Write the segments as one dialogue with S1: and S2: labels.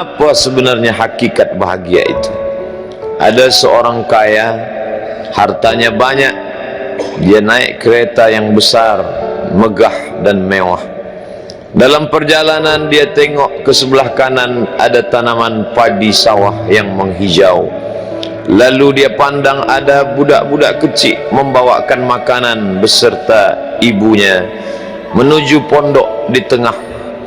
S1: Apa sebenarnya hakikat bahagia itu? Ada seorang kaya, hartanya banyak, dia naik kereta yang besar, megah dan mewah. Dalam perjalanan dia tengok ke sebelah kanan ada tanaman padi sawah yang menghijau. Lalu dia pandang ada budak-budak kecil membawakan makanan beserta ibunya menuju pondok di tengah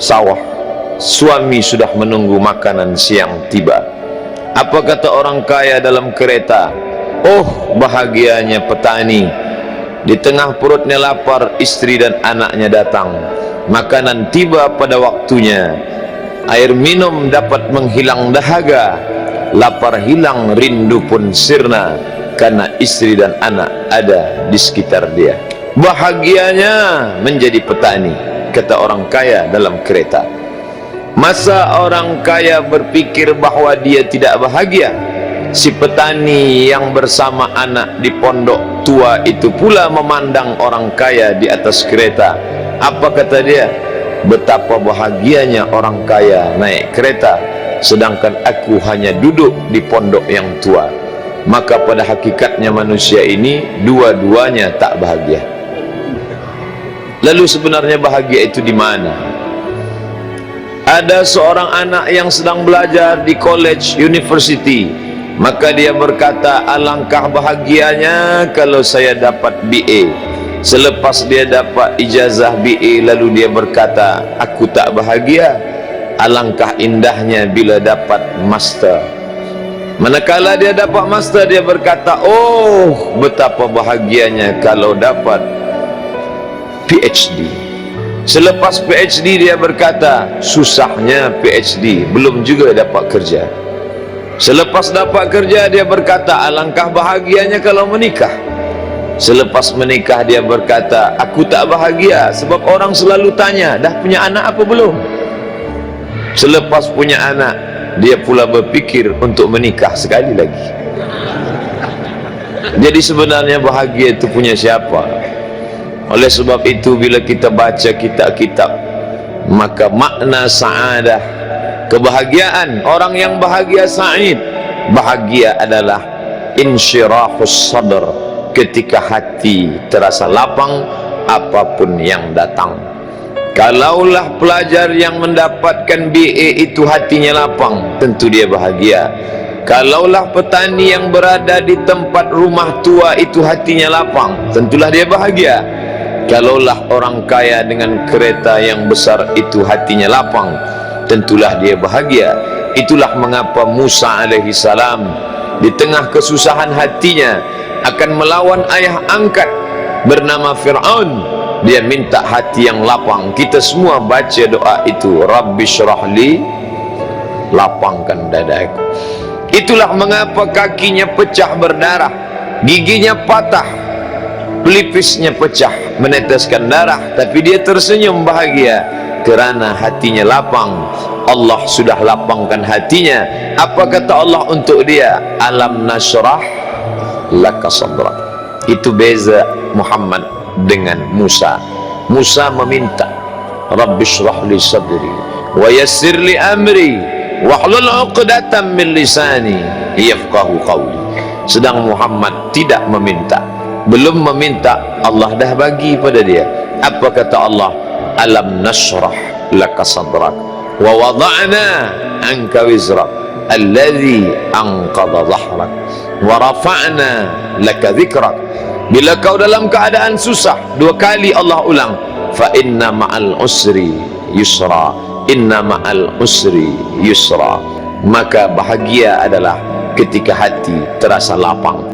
S1: sawah. Suami sudah menunggu makanan siang tiba. Apa kata orang kaya dalam kereta? Oh, bahagianya petani. Di tengah perutnya lapar, istri dan anaknya datang. Makanan tiba pada waktunya. Air minum dapat menghilang dahaga. Lapar hilang, rindu pun sirna, karena istri dan anak ada di sekitar dia. Bahagianya menjadi petani, kata orang kaya dalam kereta. Masa orang kaya berpikir bahwa dia tidak bahagia? Si petani yang bersama anak di pondok tua itu pula memandang orang kaya di atas kereta. Apa kata dia? Betapa bahagianya orang kaya naik kereta, sedangkan aku hanya duduk di pondok yang tua. Maka pada hakikatnya manusia ini dua-duanya tak bahagia. Lalu sebenarnya bahagia itu di mana? Ada seorang anak yang sedang belajar di college, university. Maka dia berkata, alangkah bahagianya kalau saya dapat BA. Selepas dia dapat ijazah BA, lalu dia berkata, aku tak bahagia. Alangkah indahnya bila dapat master. Manakala dia dapat master, dia berkata, oh, betapa bahagianya kalau dapat PhD. Selepas PhD dia berkata, susahnya PhD, belum juga dapat kerja. Selepas dapat kerja dia berkata, alangkah bahagianya kalau menikah. Selepas menikah dia berkata, aku tak bahagia sebab orang selalu tanya, dah punya anak apa belum? Selepas punya anak, dia pula berpikir untuk menikah sekali lagi. Jadi sebenarnya bahagia itu punya siapa? Oleh sebab itu bila kita baca kitab-kitab, maka makna sa'adah, kebahagiaan, orang yang bahagia sa'id, bahagia adalah insyirahus sadr, ketika hati terasa lapang apapun yang datang. Kalaulah pelajar yang mendapatkan BA itu hatinya lapang, tentu dia bahagia. Kalaulah petani yang berada di tempat rumah tua itu hatinya lapang, tentulah dia bahagia. Kalaulah orang kaya dengan kereta yang besar itu hatinya lapang, tentulah dia bahagia. Itulah mengapa Musa alaihi salam di tengah kesusahan hatinya akan melawan ayah angkat bernama Fir'aun, dia minta hati yang lapang. Kita semua baca doa itu, Rabbi syrahli, lapangkan dadaku. Itulah mengapa kakinya pecah berdarah, giginya patah, pelipisnya pecah meneteskan darah, tapi dia tersenyum bahagia kerana hatinya lapang. Allah sudah lapangkan hatinya. Apa kata Allah untuk dia? Alam nashrah laka sadrak. Itu beza Muhammad dengan Musa. Musa meminta, Rabbi shrah li sadri wa yassir li amri wahlul 'uqdatam min lisani yafqahu qawli. Sedang Muhammad tidak meminta, belum meminta, Allah dah bagi pada dia. Apa kata Allah? Alam nashrah laka sadrak wa wada'na anka wizrak alladhi anqadha dhahrak wa rafa'na laka dhikrak. Bila kau dalam keadaan susah, dua kali Allah ulang, fa inna ma'al usri yusra, inna ma'al usri yusra. Maka bahagia adalah ketika hati terasa lapang.